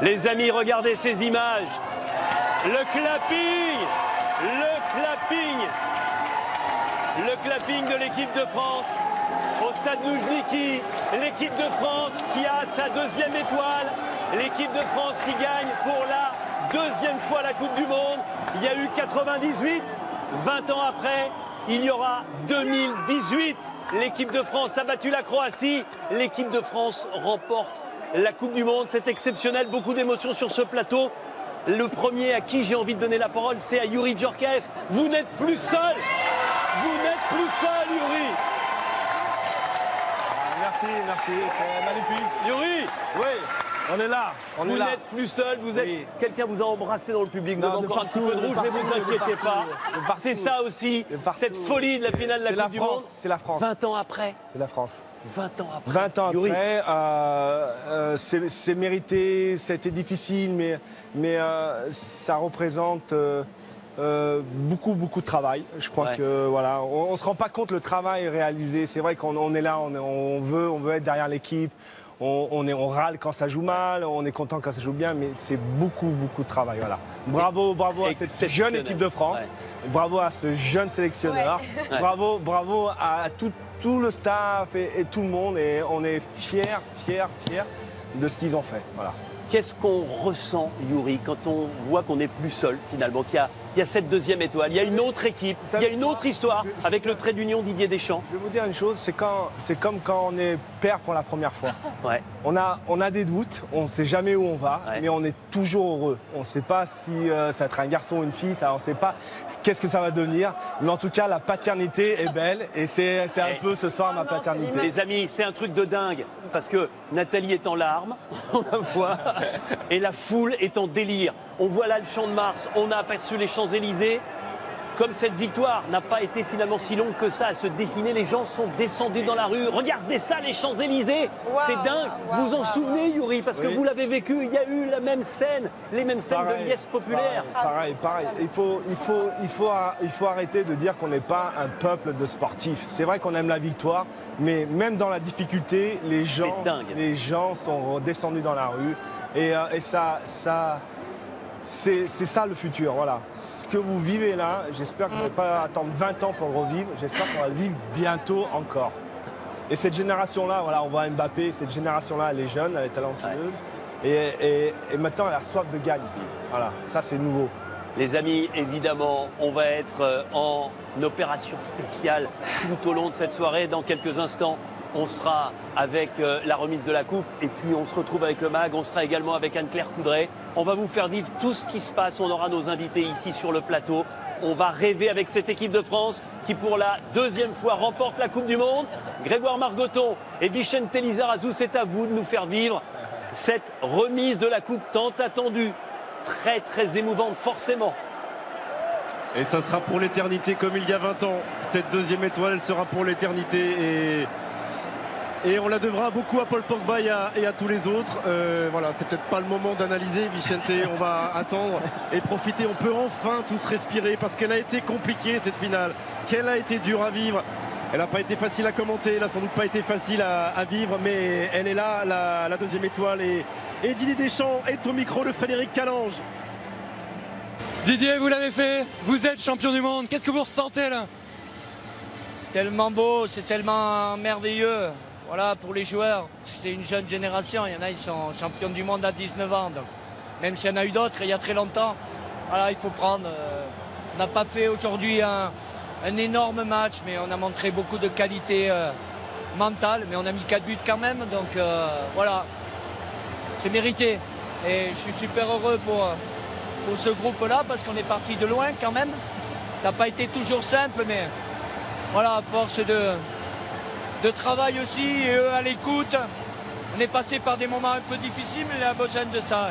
Les amis, regardez ces images. Le clapping, le clapping de l'équipe de France au stade Loujniki. L'équipe de France qui a sa deuxième étoile. L'équipe de France qui gagne pour la deuxième fois la Coupe du Monde. Il y a eu 98, 20 ans après, il y aura 2018. L'équipe de France a battu la Croatie. L'équipe de France remporte la Coupe du Monde. C'est exceptionnel, beaucoup d'émotions sur ce plateau. Le premier à qui j'ai envie de donner la parole, c'est à Youri Djorkaeff. Vous n'êtes plus seul. Vous n'êtes plus seul, Youri. Merci, c'est magnifique. Youri, Oui, on est là, vous n'êtes plus seul, vous êtes... Oui. Quelqu'un vous a embrassé dans le public, vous Non, avez de encore partout, un petit peu de rouge, mais vous inquiétez pas. C'est ça aussi, cette folie de la finale de la Coupe du Monde. C'est la France. 20 ans après. C'est la France. 20 ans après. 20 ans Youri. après, c'est mérité, ça a été difficile, mais ça représente beaucoup de travail. Je crois Ouais. que voilà, on se rend pas compte le travail réalisé. C'est vrai qu'on est là, on veut être derrière l'équipe. On râle quand ça joue mal, on est content quand ça joue bien, mais c'est beaucoup de travail. Voilà. Bravo à cette jeune équipe de France, bravo à ce jeune sélectionneur, Ouais. bravo à tout le staff et tout le monde. Et on est fiers de ce qu'ils ont fait. Voilà. Qu'est-ce qu'on ressent, Youri, quand on voit qu'on n'est plus seul, finalement, qu'il y a cette deuxième étoile, il y a une autre équipe, il y a une autre histoire avec le trait d'union Didier Deschamps. Je vais vous dire une chose, c'est comme quand on est père pour la première fois. Ouais. On a des doutes, on ne sait jamais où on va, Ouais. mais on est toujours heureux. On ne sait pas si ça va être un garçon ou une fille, on ne sait pas qu'est-ce que ça va devenir. Mais en tout cas, la paternité est belle et c'est un peu ce soir ma paternité. Les amis, c'est un truc de dingue, parce que Nathalie est en larmes, on la voit, et la foule est en délire. On voit là le Champ de Mars, on a aperçu les Champs-Élysées. Comme cette victoire n'a pas été finalement si longue que ça à se dessiner, les gens sont descendus dans la rue. Regardez ça, les Champs-Élysées, c'est dingue. Vous en souvenez, Youri, parce que Oui. vous l'avez vécu, il y a eu la même scène, les mêmes scènes de liesse populaire. Pareil. Il faut arrêter de dire qu'on n'est pas un peuple de sportifs. C'est vrai qu'on aime la victoire, mais même dans la difficulté, les gens sont descendus dans la rue. Et c'est ça le futur, voilà. Ce que vous vivez là, j'espère que vous n'allez pas attendre 20 ans pour le revivre. J'espère qu'on va le vivre bientôt encore. Et cette génération-là, voilà, on voit Mbappé, cette génération-là, elle est jeune, elle est talentueuse. Et maintenant, elle a soif de gagne. Voilà, ça c'est nouveau. Les amis, évidemment, on va être en opération spéciale tout au long de cette soirée. Dans quelques instants, on sera avec la remise de la coupe et puis on se retrouve avec le MAG. On sera également avec Anne-Claire Coudray. On va vous faire vivre tout ce qui se passe. On aura nos invités ici sur le plateau. On va rêver avec cette équipe de France qui, pour la deuxième fois, remporte la Coupe du Monde. Grégoire Margoton et Bichente Lizarazu, c'est à vous de nous faire vivre cette remise de la coupe tant attendue. Très émouvante, forcément. Et ça sera pour l'éternité comme il y a 20 ans. Cette deuxième étoile, elle sera pour l'éternité. Et on la devra beaucoup à Paul Pogba et à tous les autres. Voilà, c'est peut-être pas le moment d'analyser, Bichente. On va attendre et profiter. On peut enfin tous respirer parce qu'elle a été compliquée cette finale. Qu'elle a été dure à vivre. Elle n'a pas été facile à commenter. Elle n'a sans doute pas été facile à vivre. Mais elle est là, la deuxième étoile. Et Didier Deschamps est au micro de Frédéric Calange. Didier, vous l'avez fait, vous êtes champion du monde, qu'est-ce que vous ressentez là? C'est tellement beau, c'est tellement merveilleux. Voilà, pour les joueurs, c'est une jeune génération, il y en a, ils sont champions du monde à 19 ans. Donc, même s'il y en a eu d'autres il y a très longtemps, voilà, il faut prendre. On n'a pas fait aujourd'hui un énorme match, mais on a montré beaucoup de qualité mentale, mais on a mis 4 buts quand même, donc voilà, c'est mérité. Et je suis super heureux pour ce groupe-là, parce qu'on est parti de loin quand même. Ça n'a pas été toujours simple, mais voilà, à force de travail aussi, et eux à l'écoute, on est passé par des moments un peu difficiles, mais il a besoin de ça.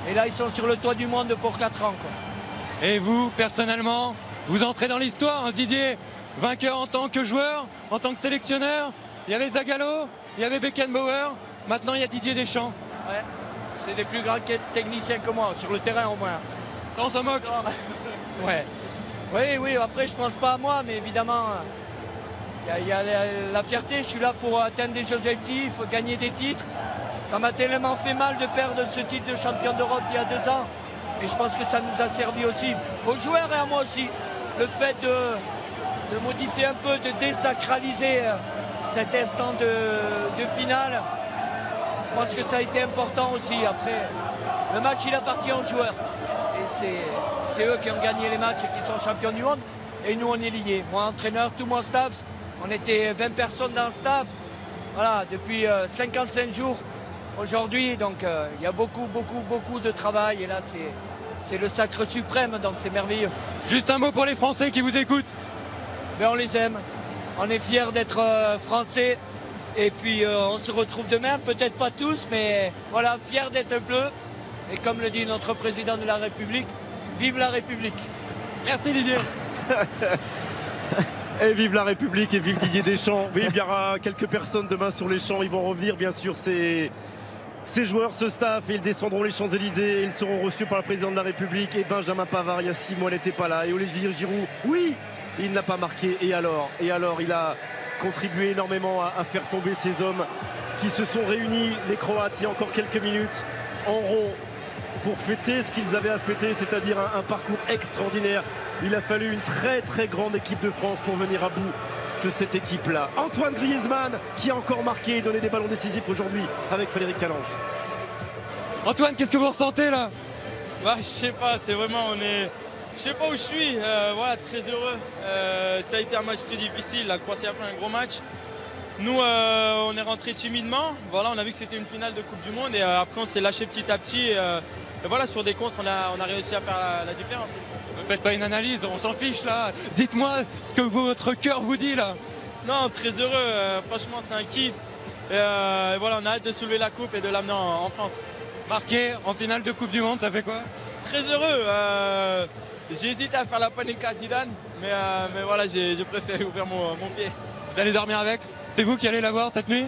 Et là, ils sont sur le toit du monde pour 4 ans, quoi. Et vous, personnellement, vous entrez dans l'histoire, hein, Didier, vainqueur en tant que joueur, en tant que sélectionneur. Il y avait Zagallo, il y avait Beckenbauer, maintenant il y a Didier Deschamps. Ouais. C'est des plus grands techniciens que moi, sur le terrain au moins. Ça, on s'en moque. Ouais. Oui, après je pense pas à moi, mais évidemment, il y a la fierté, je suis là pour atteindre des objectifs, gagner des titres. Ça m'a tellement fait mal de perdre ce titre de champion d'Europe il y a 2 ans. Et je pense que ça nous a servi aussi, aux joueurs et à moi aussi, le fait de modifier un peu, de désacraliser cet instant de finale. Je pense que ça a été important aussi. Après, le match, il appartient aux joueurs. Et c'est eux qui ont gagné les matchs et qui sont champions du monde. Et nous, on est liés. Moi, entraîneur, tout mon staff, on était 20 personnes dans le staff. Voilà, depuis 55 jours aujourd'hui. Donc, il y a beaucoup de travail. Et là, c'est le sacre suprême, donc c'est merveilleux. Juste un mot pour les Français qui vous écoutent. Mais on les aime. On est fiers d'être Français. Et puis, on se retrouve demain. Peut-être pas tous, mais voilà, fiers d'être bleus. Et comme le dit notre président de la République, vive la République. Merci Didier. Et vive la République et vive Didier Deschamps. Oui, il y aura quelques personnes demain sur les champs. Ils vont revenir, bien sûr, ces joueurs, ce staff, et ils descendront les Champs-Élysées. Ils seront reçus par le président de la République. Et Benjamin Pavard, il y a 6 mois, n'était pas là. Et Olivier Giroud, oui, il n'a pas marqué. Et alors, il a contribué énormément à faire tomber ces hommes qui se sont réunis, les Croates, il y a encore quelques minutes, en rond, pour fêter ce qu'ils avaient à fêter, c'est-à-dire un parcours extraordinaire. Il a fallu une très grande équipe de France pour venir à bout de cette équipe-là. Antoine Griezmann qui a encore marqué et donné des ballons décisifs aujourd'hui avec Frédéric Calange. Antoine, qu'est-ce que vous ressentez là? Bah, je sais pas, c'est vraiment, je sais pas où je suis, voilà, très heureux. Ça a été un match très difficile, la Croatie a fait un gros match. Nous, on est rentré timidement, voilà, on a vu que c'était une finale de Coupe du Monde et après on s'est lâché petit à petit. Et voilà, sur des contres, on a réussi à faire la différence. Ne faites pas une analyse, on s'en fiche là. Dites-moi ce que votre cœur vous dit là. Non, très heureux, franchement c'est un kiff. Et voilà, on a hâte de soulever la coupe et de l'amener en France. Marqué en finale de Coupe du Monde, ça fait quoi? Très heureux. J'hésite à faire la Panenka Zidane, mais voilà, j'ai préféré ouvrir mon pied. Vous allez dormir avec? C'est vous qui allez la voir cette nuit?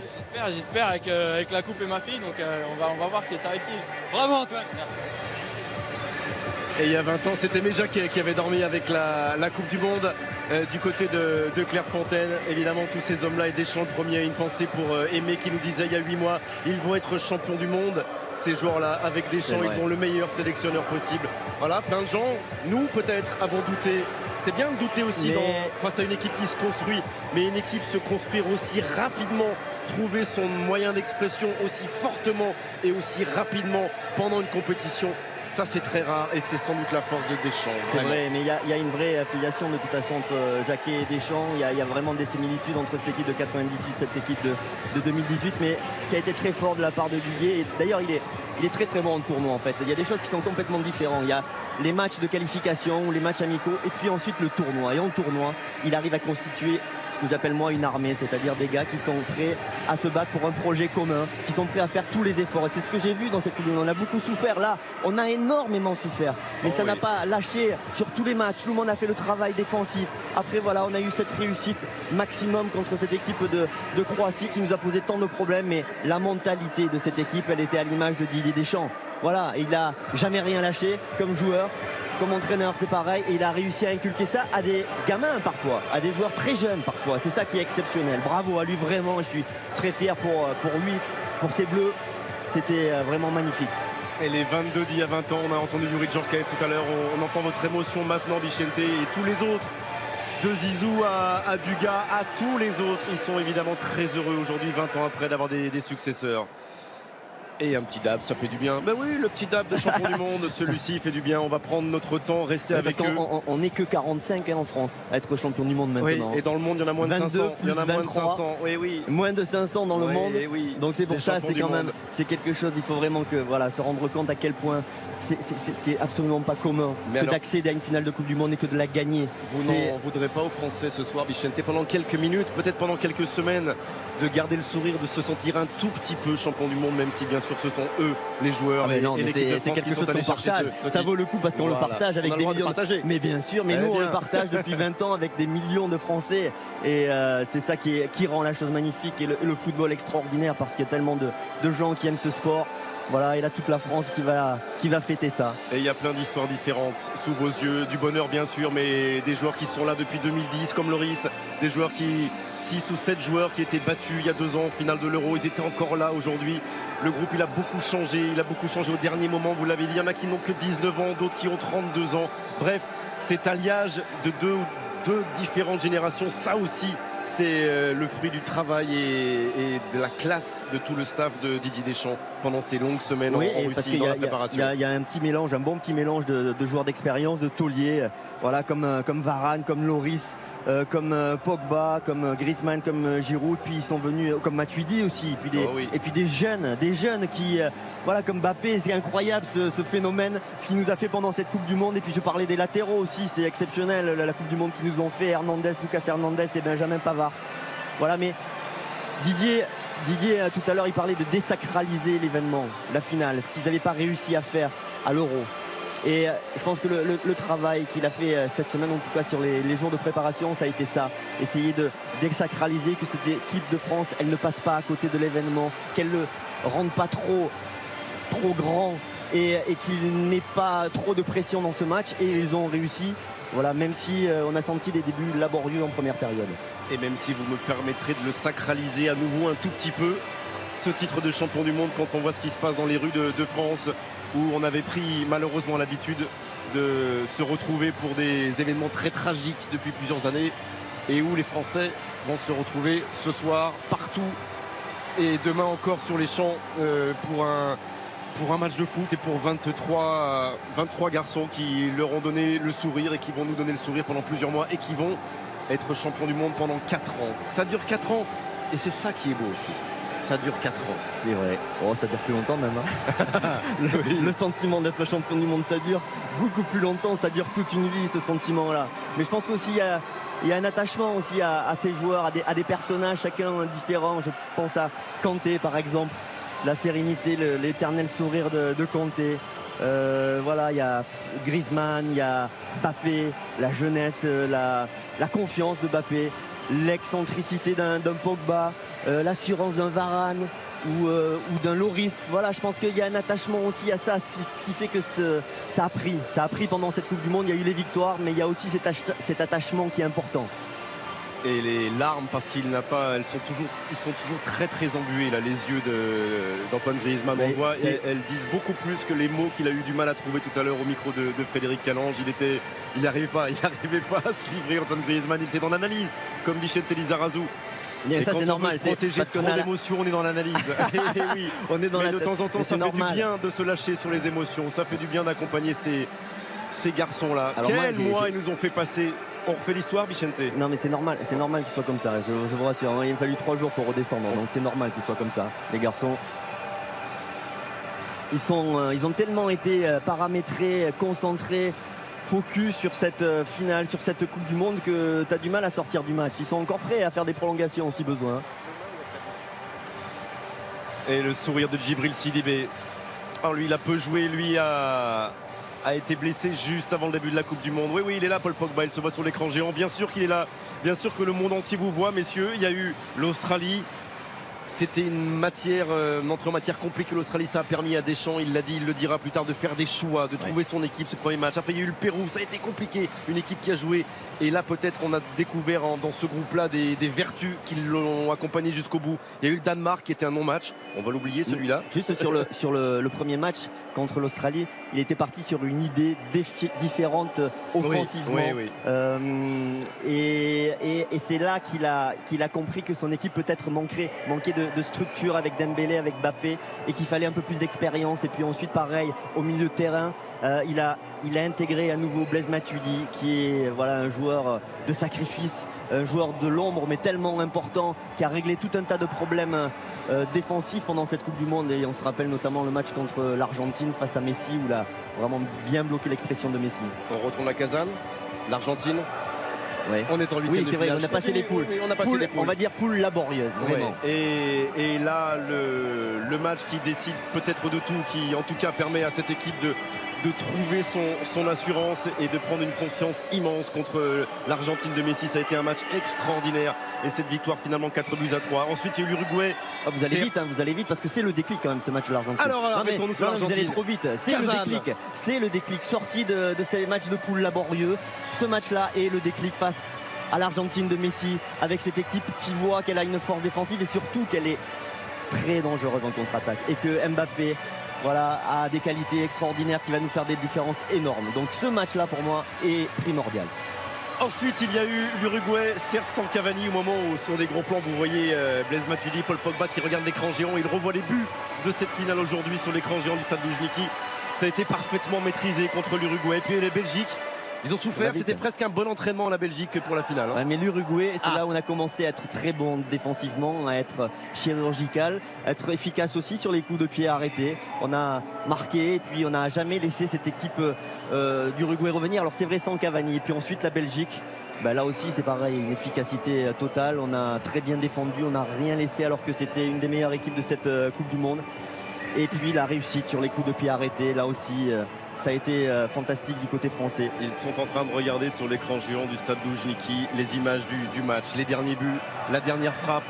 J'espère avec la coupe et ma fille, donc on va voir qui c'est avec qui. Bravo Antoine. Merci. Et il y a 20 ans, c'était Méjaquet qui avait dormi avec la Coupe du Monde du côté de Clairefontaine. Évidemment, tous ces hommes-là, et Deschamps le premier, une pensée pour Aimé qui nous disait il y a 8 mois, ils vont être champions du monde. Ces joueurs-là, avec Deschamps, ils ont le meilleur sélectionneur possible. Voilà, plein de gens, nous peut-être, avons douté. C'est bien de douter aussi face à une équipe qui se construit, mais une équipe se construire aussi rapidement, trouver son moyen d'expression aussi fortement et aussi rapidement pendant une compétition. Ça, c'est très rare et c'est sans doute la force de Deschamps. C'est vrai, mais il y a une vraie affiliation de toute façon entre Jacquet et Deschamps. Il y a vraiment des similitudes entre cette équipe de 98 et cette équipe de 2018. Mais ce qui a été très fort de la part de Didier, et d'ailleurs il est très bon en tournoi en fait. Il y a des choses qui sont complètement différentes. Il y a les matchs de qualification ou les matchs amicaux et puis ensuite le tournoi. Et en tournoi, il arrive à constituer ce que j'appelle moi une armée, c'est-à-dire des gars qui sont prêts à se battre pour un projet commun, qui sont prêts à faire tous les efforts. Et c'est ce que j'ai vu dans cette Coupe du Monde. On a beaucoup souffert là, on a énormément souffert. Mais ça n'a pas lâché sur tous les matchs. Tout le monde a fait le travail défensif. Après voilà, on a eu cette réussite maximum contre cette équipe de Croatie qui nous a posé tant de problèmes. Mais la mentalité de cette équipe, elle était à l'image de Didier Deschamps. Voilà, il n'a jamais rien lâché comme joueur. Comme entraîneur, c'est pareil, et il a réussi à inculquer ça à des gamins parfois, à des joueurs très jeunes parfois. C'est ça qui est exceptionnel. Bravo à lui, vraiment. Je suis très fier pour lui, pour ses bleus. C'était vraiment magnifique. Et les 22 d'il y a 20 ans, on a entendu Yuri Djorkaeff tout à l'heure. On entend votre émotion maintenant, Vicente, et tous les autres. De Zizou à Dugas, à tous les autres. Ils sont évidemment très heureux aujourd'hui, 20 ans après, d'avoir des successeurs. Et un petit dab, ça fait du bien. Ben oui, le petit dab de champion du monde, celui-ci fait du bien. On va prendre notre temps, rester avec eux. On n'est que 45 en France à être champion du monde maintenant. Oui, et dans le monde, il y en a moins de 500. Il y en a moins de 500. Oui. Moins de 500 dans le monde. Oui. Donc c'est pour ça, c'est quand même, c'est quelque chose. Il faut vraiment se rendre compte à quel point c'est absolument pas commun d'accéder à une finale de Coupe du Monde et que de la gagner. Vous n'en voudrez pas aux Français ce soir, Vicente, pendant quelques minutes, peut-être pendant quelques semaines, de garder le sourire, de se sentir un tout petit peu champion du monde, même si bien sûr ce sont eux les joueurs. C'est quelque chose qu'on partage. Ça vaut le coup parce qu'on le partage avec des millions. Mais bien sûr, mais nous on le partage depuis 20 ans avec des millions de Français. Et c'est ça qui rend la chose magnifique et le football extraordinaire, parce qu'il y a tellement de gens qui aiment ce sport. Voilà, et là toute la France qui va fêter ça. Et il y a plein d'histoires différentes sous vos yeux, du bonheur bien sûr, mais des joueurs qui sont là depuis 2010 comme Loris, des joueurs 6 ou 7 joueurs qui étaient battus il y a 2 ans en finale de l'Euro, ils étaient encore là aujourd'hui. Le groupe, il a beaucoup changé au dernier moment, vous l'avez dit. Il y en a qui n'ont que 19 ans, d'autres qui ont 32 ans. Bref, cet alliage de deux différentes générations, ça aussi, c'est le fruit du travail et de la classe de tout le staff de Didier Deschamps pendant ces longues semaines en Russie, dans la préparation. Il y a un petit mélange, un bon petit mélange de joueurs d'expérience, de tauliers, voilà, comme Varane, comme Loris, comme Pogba, comme Griezmann, comme Giroud, puis ils sont venus comme Matuidi aussi, et puis des jeunes qui, voilà, comme Mbappé. C'est incroyable ce phénomène, ce qu'ils nous a fait pendant cette Coupe du Monde. Et puis je parlais des latéraux aussi, c'est exceptionnel la Coupe du Monde qu'ils nous ont fait, Lucas Hernandez et Benjamin Pavard. Voilà, mais Didier tout à l'heure, il parlait de désacraliser l'événement, la finale, ce qu'ils n'avaient pas réussi à faire à l'Euro. Et je pense que le travail qu'il a fait cette semaine, en tout cas sur les jours de préparation, ça a été ça. Essayer de désacraliser, que cette équipe de France, elle ne passe pas à côté de l'événement, qu'elle ne le rende pas trop grand et qu'il n'ait pas trop de pression dans ce match. Et ils ont réussi, voilà, même si on a senti des débuts laborieux en première période. Et même si vous me permettrez de le sacraliser à nouveau un tout petit peu, ce titre de champion du monde, quand on voit ce qui se passe dans les rues de France, où on avait pris malheureusement l'habitude de se retrouver pour des événements très tragiques depuis plusieurs années, et où les Français vont se retrouver ce soir partout et demain encore sur les champs pour un match de foot et pour 23 garçons qui leur ont donné le sourire et qui vont nous donner le sourire pendant plusieurs mois et qui vont être champions du monde pendant 4 ans. Ça dure 4 ans et c'est ça qui est beau aussi. Ça dure 4 ans. C'est vrai. Oh, ça dure plus longtemps même. Hein. Le sentiment d'être champion du monde, ça dure beaucoup plus longtemps. Ça dure toute une vie, ce sentiment-là. Mais je pense qu'aussi il y a un attachement aussi à ces joueurs, à des personnages, chacun différent. Je pense à Kanté par exemple. La sérénité, l'éternel sourire de Kanté. Voilà, il y a Griezmann, il y a Mbappé, la jeunesse, la confiance de Mbappé, l'excentricité d'un Pogba, l'assurance d'un Varane ou d'un Loris. Voilà, je pense qu'il y a un attachement aussi à ça, ce qui fait que ça a pris pendant cette Coupe du Monde. Il y a eu les victoires, mais il y a aussi cet attachement qui est important. Et les larmes, parce qu'ils sont toujours très très embués là, les yeux d'Antoine Griezmann. On voit, elles disent beaucoup plus que les mots qu'il a eu du mal à trouver tout à l'heure au micro de Frédéric Calange. Il n'arrivait pas à se livrer. Antoine Griezmann, il était dans l'analyse, comme Vicente Lizarazu. Et ça c'est normal, parce qu'on a l'émotion, on est dans l'analyse. Oui. On est dans mais de temps en temps, ça fait du bien de se lâcher sur les émotions. Ça fait du bien d'accompagner ces garçons-là. Quel mois ils nous ont fait passer. On refait l'histoire, Vicente? Non, mais c'est normal qu'ils soient comme ça, je vous rassure. Il a fallu 3 jours pour redescendre, donc c'est normal qu'ils soient comme ça. Les garçons, ils ont tellement été paramétrés, concentrés, focus sur cette finale, sur cette Coupe du Monde, que tu as du mal à sortir du match. Ils sont encore prêts à faire des prolongations si besoin. Et le sourire de Djibril Sidibé. Alors lui, il a peu joué, lui a été blessé juste avant le début de la Coupe du Monde. Oui, il est là, Paul Pogba, il se voit sur l'écran géant. Bien sûr qu'il est là, bien sûr que le monde entier vous voit, messieurs. Il y a eu l'Australie. C'était une entrée en matière compliquée. L'Australie, ça a permis à Deschamps, il l'a dit, il le dira plus tard, de faire des choix, de trouver son équipe ce premier match. Après, il y a eu le Pérou, ça a été compliqué. Une équipe qui a joué. Et là, peut-être, on a découvert dans ce groupe-là des vertus qui l'ont accompagné jusqu'au bout. Il y a eu le Danemark qui était un non-match. On va l'oublier, celui-là. Juste sur le premier match contre l'Australie, il était parti sur une idée différente offensivement. Oui. Et c'est là qu'il a compris que son équipe peut-être manquait de structure avec Dembélé, avec Mbappé, et qu'il fallait un peu plus d'expérience. Et puis ensuite, pareil, au milieu de terrain, il a intégré à nouveau Blaise Matuidi, qui est un joueur de sacrifice, un joueur de l'ombre, mais tellement important, qui a réglé tout un tas de problèmes défensifs pendant cette Coupe du Monde. Et on se rappelle notamment le match contre l'Argentine face à Messi, où il a vraiment bien bloqué l'expression de Messi. On retourne à Kazan, l'Argentine. Ouais. On est en 8e de finale. Oui, c'est vrai, on a passé les poules. On va dire poules laborieuses, vraiment. Ouais. Et là, le match qui décide peut-être de tout, qui en tout cas permet à cette équipe de trouver son assurance et de prendre une confiance immense contre l'Argentine de Messi. Ça a été un match extraordinaire, et cette victoire finalement 4-3. Ensuite il y a eu l'Uruguay. Vous allez vite parce que c'est le déclic quand même, ce match de l'Argentine. Alors mettons-nous sur l'Argentine. Vous allez trop vite. C'est le déclic sorti de ces matchs de poule laborieux. Ce match-là est le déclic face à l'Argentine de Messi, avec cette équipe qui voit qu'elle a une force défensive et surtout qu'elle est très dangereuse en contre-attaque et que Mbappé voilà, a des qualités extraordinaires qui va nous faire des différences énormes. Donc ce match-là pour moi est primordial. Ensuite, il y a eu l'Uruguay, certes sans Cavani, au moment où sur des gros plans, vous voyez Blaise Matuidi, Paul Pogba qui regarde l'écran géant. Il revoit les buts de cette finale aujourd'hui sur l'écran géant du stade Luzhniki. Ça a été parfaitement maîtrisé contre l'Uruguay. Et puis les Belgiques, ils ont souffert. C'était presque un bon entraînement la Belgique pour la finale. Ouais, mais l'Uruguay, c'est là où on a commencé à être très bon défensivement, à être chirurgical, à être efficace aussi sur les coups de pied arrêtés. On a marqué et puis on n'a jamais laissé cette équipe d'Uruguay revenir. Alors c'est vrai sans Cavani. Et puis ensuite la Belgique, là aussi c'est pareil, une efficacité totale. On a très bien défendu, on n'a rien laissé alors que c'était une des meilleures équipes de cette Coupe du Monde. Et puis la réussite sur les coups de pied arrêtés, là aussi ça a été fantastique du côté français. Ils sont en train de regarder sur l'écran géant du stade Luzhniki les images du match, les derniers buts, la dernière frappe.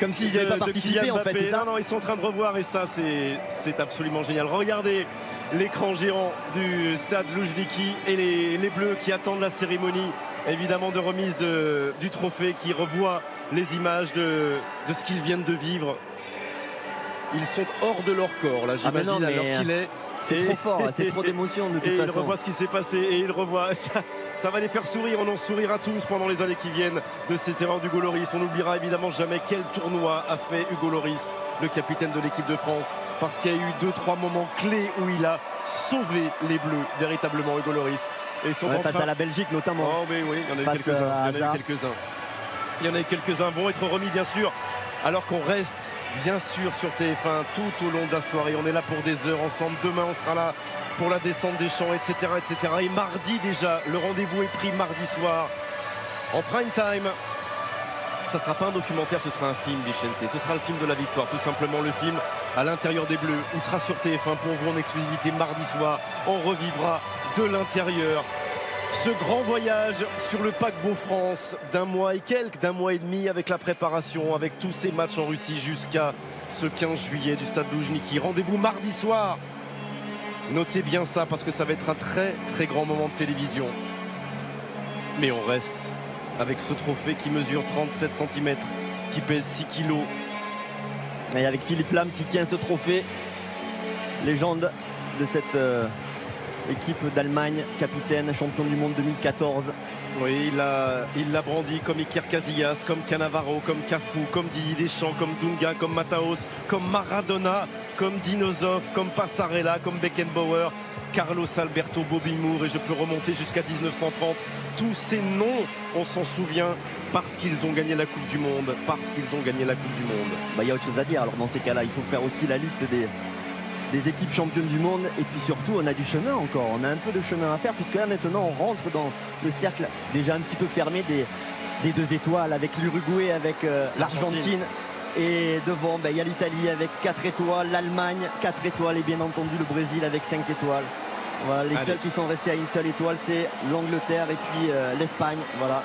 Comme s'ils n'avaient pas participé en fait, c'est ça ? Non, ils sont en train de revoir et ça c'est absolument génial. Regardez l'écran géant du stade Luzhniki et les Bleus qui attendent la cérémonie évidemment de remise du trophée, qui revoient les images de ce qu'ils viennent de vivre. Ils sont hors de leur corps là, j'imagine, alors qu'il est. C'est trop fort, c'est trop d'émotion de toute façon. Ils revoient ce qui s'est passé et ils revoient. Ça va les faire sourire, on en sourira tous pendant les années qui viennent de ces terrains d'Hugo Lloris. On n'oubliera évidemment jamais quel tournoi a fait Hugo Lloris, le capitaine de l'équipe de France, parce qu'il y a eu 2-3 moments clés où il a sauvé les Bleus, véritablement, Hugo Lloris. Et ils sont face à la Belgique notamment. Oh mais oui, il y en a eu quelques-uns. Il y en a eu quelques-uns, vont être remis bien sûr, alors qu'on reste bien sûr sur TF1 tout au long de la soirée. On est là pour des heures ensemble. Demain on sera là pour la descente des champs, etc. Et mardi déjà, le rendez-vous est pris mardi soir en prime time. Ça ne sera pas un documentaire, ce sera un film, Vicente. Ce sera le film de la victoire, tout simplement, le film à l'intérieur des Bleus. Il sera sur TF1 pour vous en exclusivité mardi soir. On revivra de l'intérieur ce grand voyage sur le paquebot France d'un mois et quelques, d'un mois et demi, avec la préparation, avec tous ces matchs en Russie jusqu'à ce 15 juillet du stade Luzhniki. Rendez-vous mardi soir. Notez bien ça parce que ça va être un très très grand moment de télévision. Mais on reste avec ce trophée qui mesure 37 cm, qui pèse 6 kg. Et avec Philippe Lahm qui tient ce trophée, légende de cette équipe d'Allemagne, capitaine, champion du monde 2014. Oui, il l'a brandi comme Iker Casillas, comme Cannavaro, comme Cafu, comme Didier Deschamps, comme Dunga, comme Mataos, comme Maradona, comme Dinosov, comme Passarella, comme Beckenbauer, Carlos Alberto, Bobby Moore, et je peux remonter jusqu'à 1930. Tous ces noms, on s'en souvient parce qu'ils ont gagné la Coupe du Monde, Il y a autre chose à dire, alors dans ces cas-là, il faut faire aussi la liste des équipes championnes du monde, et puis surtout on a du chemin encore, on a un peu de chemin à faire, puisque là maintenant on rentre dans le cercle déjà un petit peu fermé des 2 étoiles, avec l'Uruguay, avec l'Argentine, et devant il y a l'Italie avec 4 étoiles, l'Allemagne 4 étoiles, et bien entendu le Brésil avec 5 étoiles. Voilà, les seuls qui sont restés à une seule étoile, c'est l'Angleterre et puis l'Espagne. Voilà,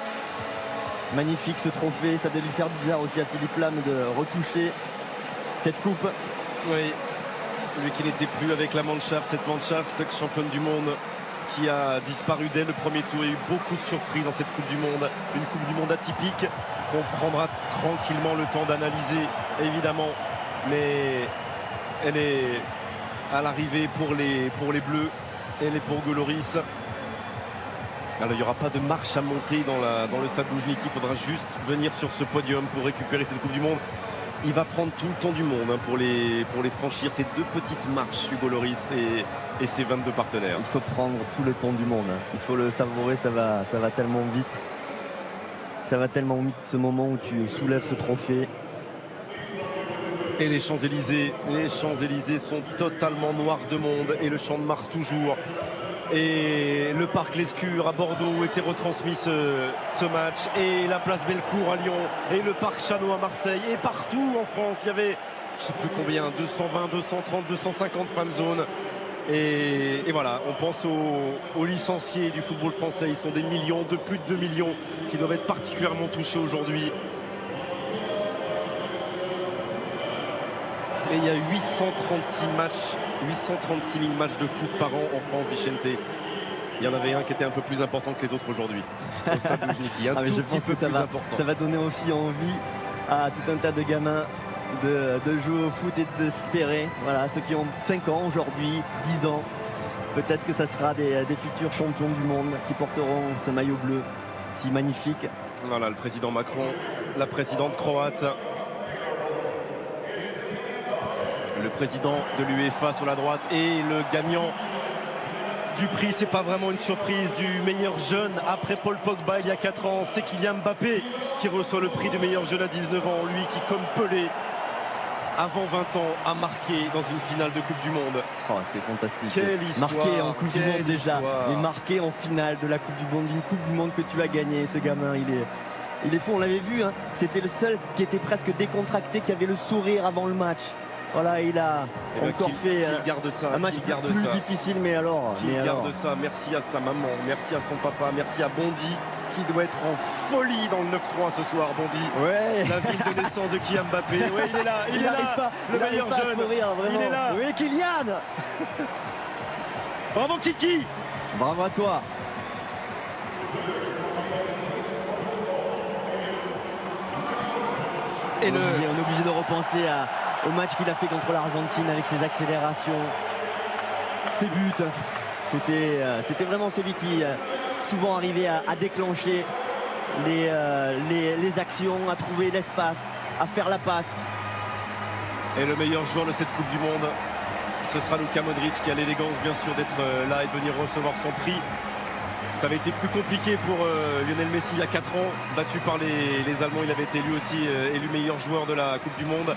magnifique ce trophée. Ça devait lui faire bizarre aussi à Philippe Lahm de retoucher cette coupe. Oui, lui qui n'était plus avec la Mannschaft, cette Mannschaft championne du monde qui a disparu dès le premier tour. Il y a eu beaucoup de surprises dans cette Coupe du Monde, une Coupe du Monde atypique qu'on prendra tranquillement le temps d'analyser évidemment, mais elle est à l'arrivée pour les Bleus, elle est pour Hugo Lloris. Alors il n'y aura pas de marche à monter dans le stade Luzhniki, il faudra juste venir sur ce podium pour récupérer cette Coupe du Monde. Il va prendre tout le temps du monde pour les franchir, ces 2 petites marches, Hugo Lloris et ses 22 partenaires. Il faut prendre tout le temps du monde, il faut le savourer, ça va tellement vite. Ça va tellement vite ce moment où tu soulèves ce trophée. Et les Champs-Élysées sont totalement noirs de monde, et le Champ de Mars toujours. Et le parc Lescure à Bordeaux était retransmis ce match, et la place Bellecour à Lyon, et le parc Chano à Marseille, et partout en France il y avait je ne sais plus combien, 220, 230, 250 fan zones. Et voilà, on pense aux licenciés du football français. Ils sont des millions, de plus de 2 millions, qui doivent être particulièrement touchés aujourd'hui. Et il y a 836 000 matchs de foot par an en France, Vicente. Il y en avait un qui était un peu plus important que les autres aujourd'hui. Au stade Luzhniki, je pense que ça va donner aussi envie à tout un tas de gamins de jouer au foot et d'espérer. Voilà, ceux qui ont 5 ans aujourd'hui, 10 ans, peut-être que ça sera des futurs champions du monde qui porteront ce maillot bleu si magnifique. Voilà, le président Macron, la présidente croate, le président de l'UEFA sur la droite et le gagnant du prix, c'est pas vraiment une surprise, du meilleur jeune après Paul Pogba il y a 4 ans, c'est Kylian Mbappé qui reçoit le prix du meilleur jeune à 19 ans, lui qui, comme Pelé, avant 20 ans, a marqué dans une finale de Coupe du Monde. Oh, c'est fantastique. Quelle histoire, marqué en Coupe du Monde déjà, histoire. mais marqué en finale de la Coupe du Monde, d'une Coupe du Monde que tu as gagnée. Ce gamin, il est fou, on l'avait vu, hein. C'était le seul qui était presque décontracté, qui avait le sourire avant le match. Voilà, il a encore fait un match plus difficile, mais alors. Garde ça, merci à sa maman, merci à son papa, merci à Bondy, qui doit être en folie dans le 9-3 ce soir, Bondy. Ouais. La ville de naissance de Kylian Mbappé. Ouais, il est là, il est là, le meilleur jeune. Sourire, il est là. Oui, Kylian. Bravo Kiki. Bravo à toi. On est obligé de repenser au match qu'il a fait contre l'Argentine avec ses accélérations, ses buts. C'était vraiment celui qui souvent arrivait à déclencher les actions, à trouver l'espace, à faire la passe. Et le meilleur joueur de cette Coupe du Monde, ce sera Luka Modric, qui a l'élégance bien sûr d'être là et de venir recevoir son prix. Ça avait été plus compliqué pour Lionel Messi il y a 4 ans, battu par les Allemands. Il avait été lui aussi élu meilleur joueur de la Coupe du Monde.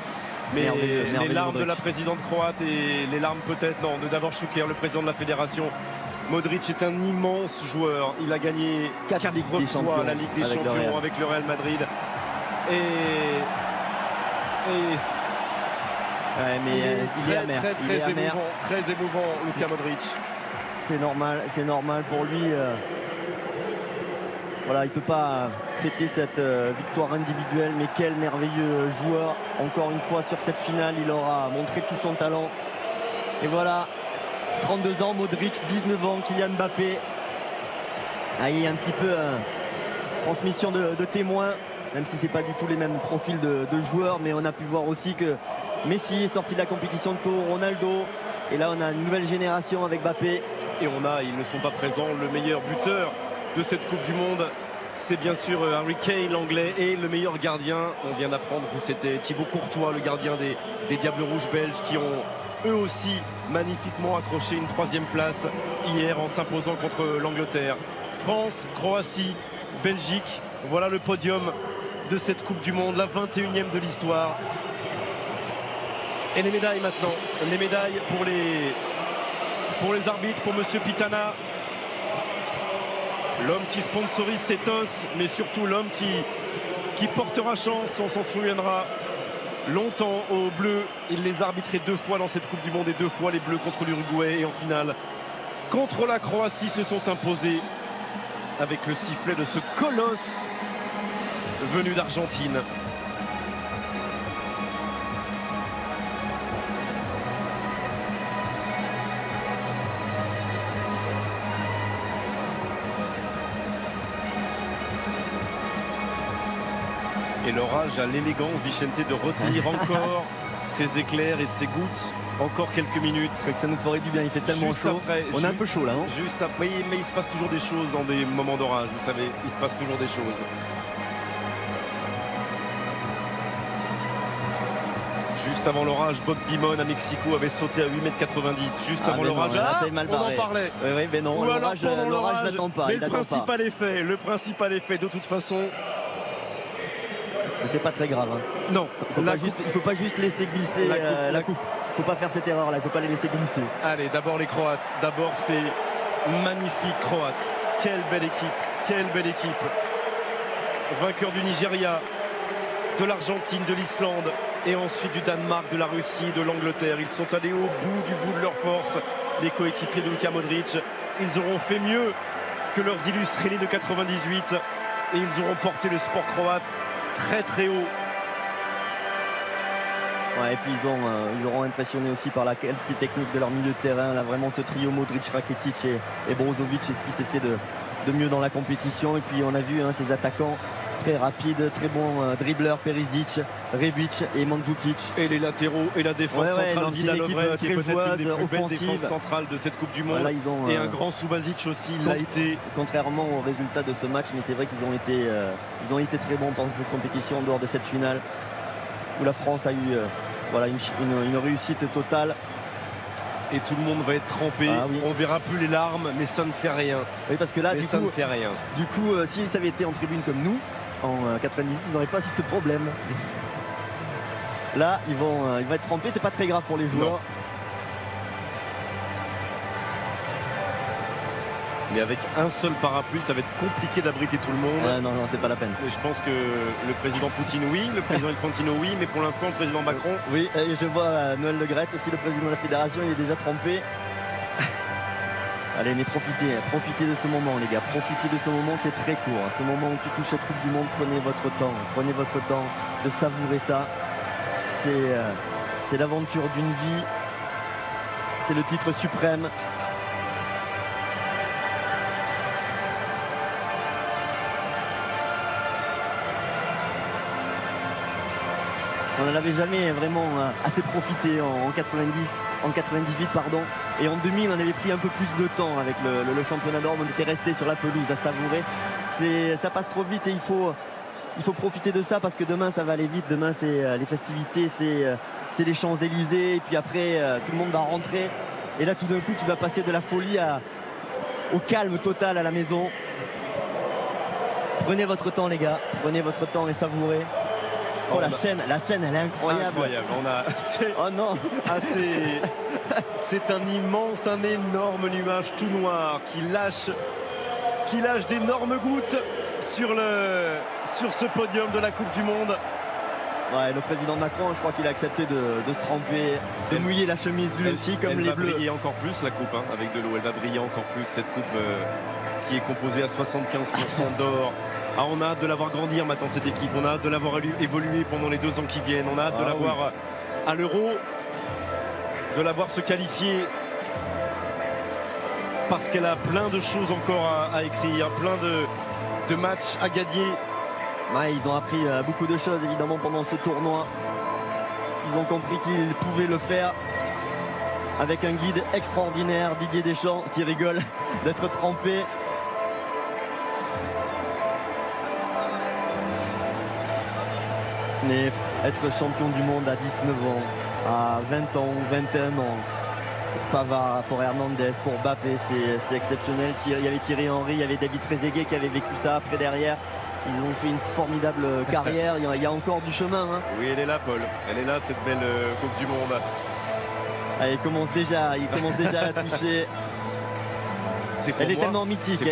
Mais les larmes Modric. de la présidente croate et les larmes peut-être de Davor Šuker, le président de la fédération. Modric est un immense joueur. Il a gagné 4 fois la Ligue des Champions avec le Real Madrid. Il est amer. Très émouvant, Luka Modric. C'est normal pour lui. Voilà, il ne peut pas fêter cette victoire individuelle, mais quel merveilleux joueur. Encore une fois, sur cette finale, il aura montré tout son talent. Et voilà, 32 ans, Modric, 19 ans, Kylian Mbappé. Il y a un petit peu transmission de témoins, même si ce n'est pas du tout les mêmes profils de joueurs, mais on a pu voir aussi que Messi est sorti de la compétition de tour, Ronaldo. Et là, on a une nouvelle génération avec Mbappé. Et ils ne sont pas présents, le meilleur buteur de cette Coupe du Monde, c'est bien sûr Harry Kane, l'anglais, et le meilleur gardien, on vient d'apprendre que c'était Thibaut Courtois, le gardien des Diables Rouges belges, qui ont eux aussi magnifiquement accroché une 3e place hier en s'imposant contre l'Angleterre. France, Croatie, Belgique, voilà le podium de cette Coupe du Monde, la 21e de l'histoire. Et les médailles maintenant, les médailles pour les arbitres, pour Monsieur Pitana, l'homme qui sponsorise cet os, mais surtout l'homme qui portera chance, on s'en souviendra longtemps aux Bleus. Il les a arbitrés 2 fois dans cette Coupe du Monde et 2 fois les Bleus contre l'Uruguay, et en finale contre la Croatie se sont imposés avec le sifflet de ce colosse venu d'Argentine. Et l'orage a l'élégance, Vicente, de retenir encore ses éclairs et ses gouttes. Encore quelques minutes. Ça nous ferait du bien, il fait tellement chaud. On est un peu chaud là, non? Juste après, mais il se passe toujours des choses dans des moments d'orage, vous savez, il se passe toujours des choses. Juste avant l'orage, Bob Beamon à Mexico avait sauté à 8,90 m. Juste avant l'orage, on en parlait. Oui, mais non, l'orage n'attend pas. Mais le principal est fait, de toute façon. Mais c'est pas très grave. Hein. Non. Il ne faut pas juste laisser glisser la coupe. Il ne faut pas faire cette erreur-là, il ne faut pas les laisser glisser. Allez, d'abord les Croates. D'abord ces magnifiques Croates. Quelle belle équipe. Vainqueur du Nigeria, de l'Argentine, de l'Islande, et ensuite du Danemark, de la Russie, de l'Angleterre. Ils sont allés au bout de leur force, les coéquipiers de Luka Modric. Ils auront fait mieux que leurs illustres aînés de 98, et ils auront porté le sport croate très haut. Ouais, et puis ils auront impressionné aussi par la qualité technique de leur milieu de terrain. Là, vraiment, ce trio Modric, Rakitic et Brozovic, c'est ce qui s'est fait de mieux dans la compétition. Et puis on a vu ces attaquants Très rapide, très bon dribbleur, Perisic, Rebic et Mandzukic. Et les latéraux et la défense Ouais, centrale, non, c'est Vida une équipe Lovren, qui est très peut-être une des joueuse, plus belles offensive. défenses centrales de cette Coupe du Monde. Voilà, ils ont, et un grand Subasic aussi, il l'a été. Contrairement au résultat de ce match, mais c'est vrai qu'ils ont été très bons pendant cette compétition en dehors de cette finale où la France a eu voilà, une réussite totale. Et tout le monde va être trempé. Ah oui. On verra plus les larmes, mais ça ne fait rien. Oui, parce que là, mais du ça coup, ne fait rien. Si ça avait été en tribune comme nous, en 98, ils n'auraient pas eu ce problème. Là, il va être trempé, c'est pas très grave pour les joueurs. Non. Mais avec un seul parapluie, ça va être compliqué d'abriter tout le monde. Non, c'est pas la peine. Et je pense que le président Poutine, oui, le président Infantino, oui, mais pour l'instant, le président Macron. Oui, et je vois Noël Le Graët aussi, le président de la fédération, il est déjà trempé. Allez, mais profitez de ce moment, les gars. Profitez de ce moment, c'est très court. Ce moment où tu touches cette Coupe du Monde, prenez votre temps de savourer ça. C'est l'aventure d'une vie. C'est le titre suprême. On n'en avait jamais vraiment assez profité en 98 pardon. Et en 2000 on avait pris un peu plus de temps avec le championnat d'Europe. On était resté sur la pelouse à savourer. Ça passe trop vite et il faut profiter de ça parce que demain ça va aller vite. Demain c'est les festivités, c'est les Champs-Élysées et puis après tout le monde va rentrer. Et là tout d'un coup tu vas passer de la folie au calme total à la maison. Prenez votre temps les gars, prenez votre temps et savourez. Oh la scène elle est incroyable. Oh non. C'est un énorme nuage tout noir qui lâche d'énormes gouttes sur ce podium de la Coupe du Monde. Ouais, le président Macron, je crois qu'il a accepté de se tremper, de mouiller la chemise lui aussi, comme les Bleus. Elle va briller encore plus la coupe, avec de l'eau. Elle va briller encore plus cette coupe qui est composée à 75% d'or. Ah, on a hâte de la voir grandir maintenant cette équipe. On a hâte de la voir évoluer pendant les 2 ans qui viennent. On a hâte de la voir à l'Euro, de la voir se qualifier parce qu'elle a plein de choses encore à écrire, plein de matchs à gagner. Ouais, ils ont appris beaucoup de choses évidemment pendant ce tournoi. Ils ont compris qu'ils pouvaient le faire avec un guide extraordinaire, Didier Deschamps, qui rigole d'être trempé. Mais être champion du monde à 19 ans, à 20 ans ou 21 ans, pour Pavard, pour Hernandez, pour Mbappé, c'est exceptionnel. Il y avait Thierry Henry, il y avait David Trezeguet qui avait vécu ça après derrière. Ils ont fait une formidable carrière, il y a encore du chemin. Hein. Oui, elle est là, Paul. Elle est là, cette belle Coupe du Monde. Ah, il commence déjà à la toucher. Elle est tellement mythique.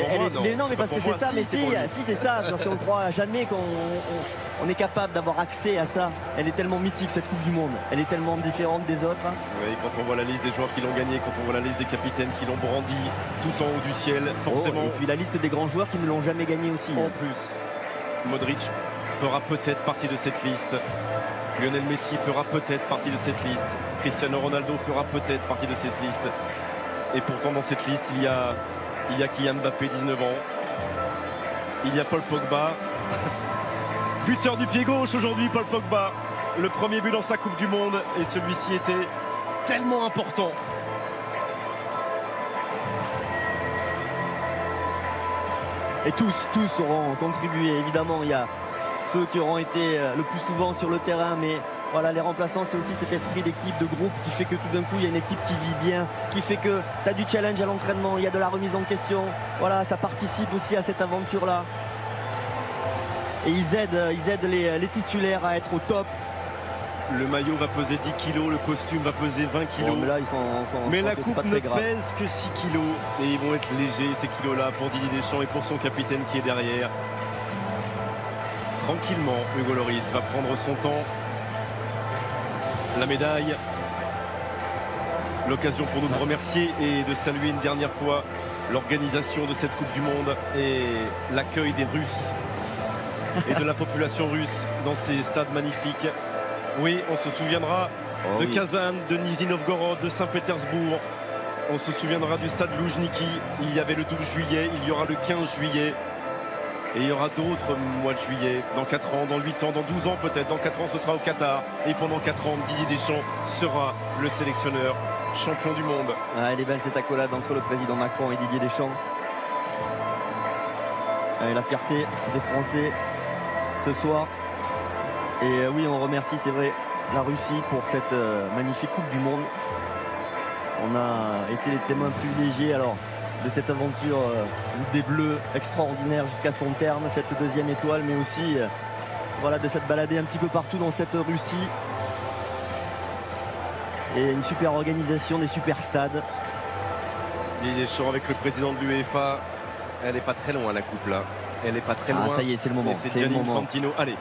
Non, mais parce que c'est ça, mais si c'est ça, parce qu'on ne croit jamais qu'on est capable d'avoir accès à ça. Elle est tellement mythique cette Coupe du Monde. Elle est tellement différente des autres. Oui, quand on voit la liste des joueurs qui l'ont gagné, quand on voit la liste des capitaines qui l'ont brandi tout en haut du ciel, forcément. Et puis la liste des grands joueurs qui ne l'ont jamais gagné aussi. En plus, Modric fera peut-être partie de cette liste. Lionel Messi fera peut-être partie de cette liste. Cristiano Ronaldo fera peut-être partie de cette liste. Et pourtant dans cette liste, il y a Kylian Mbappé, 19 ans. Il y a Paul Pogba. Buteur du pied gauche aujourd'hui, Paul Pogba. Le premier but dans sa Coupe du Monde. Et celui-ci était tellement important. Et tous auront contribué. Évidemment, il y a ceux qui auront été le plus souvent sur le terrain, mais voilà, les remplaçants, c'est aussi cet esprit d'équipe, de groupe qui fait que tout d'un coup, il y a une équipe qui vit bien, qui fait que tu as du challenge à l'entraînement, il y a de la remise en question. Voilà, ça participe aussi à cette aventure-là. Et ils aident les titulaires à être au top. Le maillot va peser 10 kg, le costume va peser 20 kg. Bon, mais la coupe ne pèse que 6 kg. Et ils vont être légers, ces kilos-là, pour Didier Deschamps et pour son capitaine qui est derrière. Tranquillement, Hugo Lloris va prendre son temps. La médaille. L'occasion pour nous de remercier et de saluer une dernière fois l'organisation de cette Coupe du Monde et l'accueil des Russes et de la population russe dans ces stades magnifiques. Oui, on se souviendra de Kazan, de Nijni Novgorod, de Saint-Pétersbourg. On se souviendra du stade Loujniki. Il y avait le 12 juillet, il y aura le 15 juillet. Et il y aura d'autres mois de juillet, dans 4 ans, dans 8 ans, dans 12 ans peut-être. Dans 4 ans, ce sera au Qatar. Et pendant 4 ans, Didier Deschamps sera le sélectionneur champion du monde. Ah, elle est belle cette accolade entre le président Macron et Didier Deschamps. Allez, la fierté des Français ce soir. Et oui, on remercie, c'est vrai, la Russie pour cette magnifique Coupe du Monde. On a été les témoins privilégiés alors de cette aventure des Bleus extraordinaire jusqu'à son terme, cette deuxième étoile, mais aussi voilà, de cette baladée un petit peu partout dans cette Russie. Et une super organisation, des super stades. Didier Deschamps avec le président de l'UEFA. Elle n'est pas très loin la coupe là. Elle n'est pas très loin. Ah, ça y est, c'est le moment. Et c'est C'est le Gianni moment. Infantino. Allez.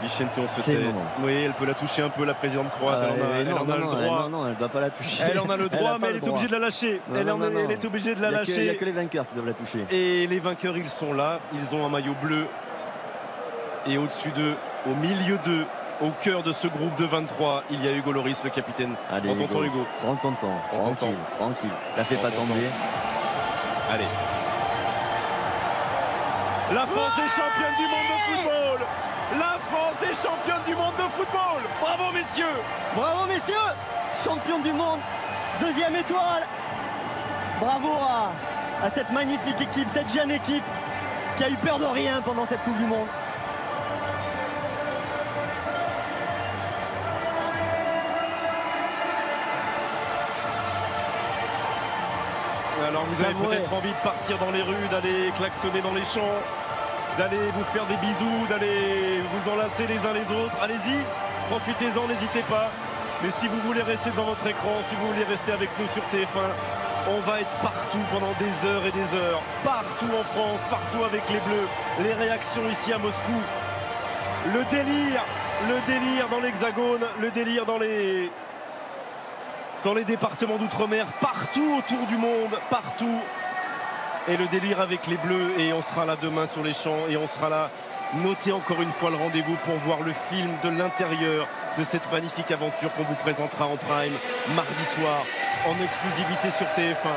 Vicente, on se C'est tait. le moment. Oui, elle peut la toucher un peu, la présidente croate. Elle en a le droit. Non, elle ne doit pas la toucher. Elle en a le Elle droit, a pas mais elle le est droit. obligée de la lâcher. Non, Elle non, non. est obligée de la Il n'y a lâcher. que les vainqueurs qui doivent la toucher. Et les vainqueurs, ils sont là. Ils ont un maillot bleu. Et au-dessus d'eux, au milieu d'eux, au cœur de ce groupe de 23, il y a Hugo Lloris, le capitaine. Allez, Prends ton temps, Hugo. Prends ton temps. Prends ton Tranquille, tranquille. La fais pas Prends ton tomber. Allez. La France est championne du monde de football. La France est championne du monde de football. Bravo, messieurs. Bravo, messieurs. Champion du monde. Deuxième étoile. Bravo à cette magnifique équipe, cette jeune équipe qui a eu peur de rien pendant cette Coupe du Monde. Alors vous avez Savourer. peut-être envie de partir dans les rues, d'aller klaxonner dans les champs, d'aller vous faire des bisous, d'aller vous enlacer les uns les autres. Allez-y, profitez-en, n'hésitez pas. Mais si vous voulez rester devant votre écran, si vous voulez rester avec nous sur TF1, on va être partout pendant des heures et des heures. Partout en France, partout avec les Bleus. Les réactions ici à Moscou. Le délire dans l'Hexagone, le délire dans les départements d'outre-mer, partout autour du monde, partout. Et le délire avec les Bleus. Et on sera là demain sur les champs. Et on sera là. Notez encore une fois le rendez-vous pour voir le film de l'intérieur de cette magnifique aventure qu'on vous présentera en prime mardi soir en exclusivité sur TF1.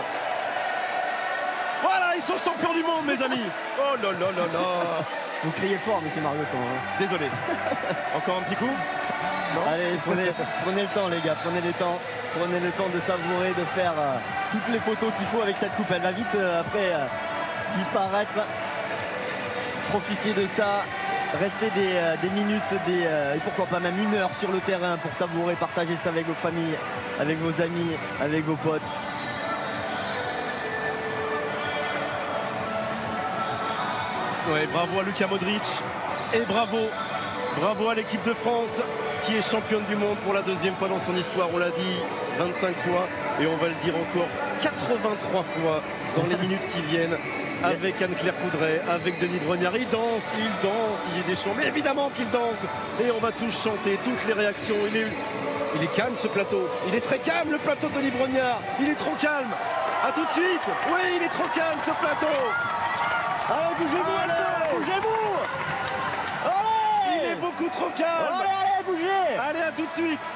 Voilà, ils sont champions du monde, mes amis. Oh là là là là. Vous criez fort, monsieur Margoton. Hein. Désolé. Encore un petit coup? Allez, prenez le temps, les gars. Prenez le temps. Prenez le temps de savourer, de faire toutes les photos qu'il faut avec cette coupe. Elle va vite après disparaître. Profitez de ça. Restez des minutes, et pourquoi pas même une heure sur le terrain pour savourer, partager ça avec vos familles, avec vos amis, avec vos potes. Ouais, bravo à Luka Modric et bravo à l'équipe de France qui est championne du monde pour la deuxième fois dans son histoire. On l'a dit 25 fois et on va le dire encore 83 fois dans les minutes qui viennent. Avec Anne-Claire Coudray, avec Denis Brognard. Il danse, Didier Deschamps. Mais évidemment qu'il danse. Et on va tous chanter, toutes les réactions. Il est calme ce plateau. Il est très calme le plateau de Denis Brognard. Il est trop calme. A tout de suite. Oui, il est trop calme ce plateau. Allez, bougez-vous, allez, bougez-vous. Allez, Il est beaucoup trop calme. allez, bougez. Allez, à tout de suite.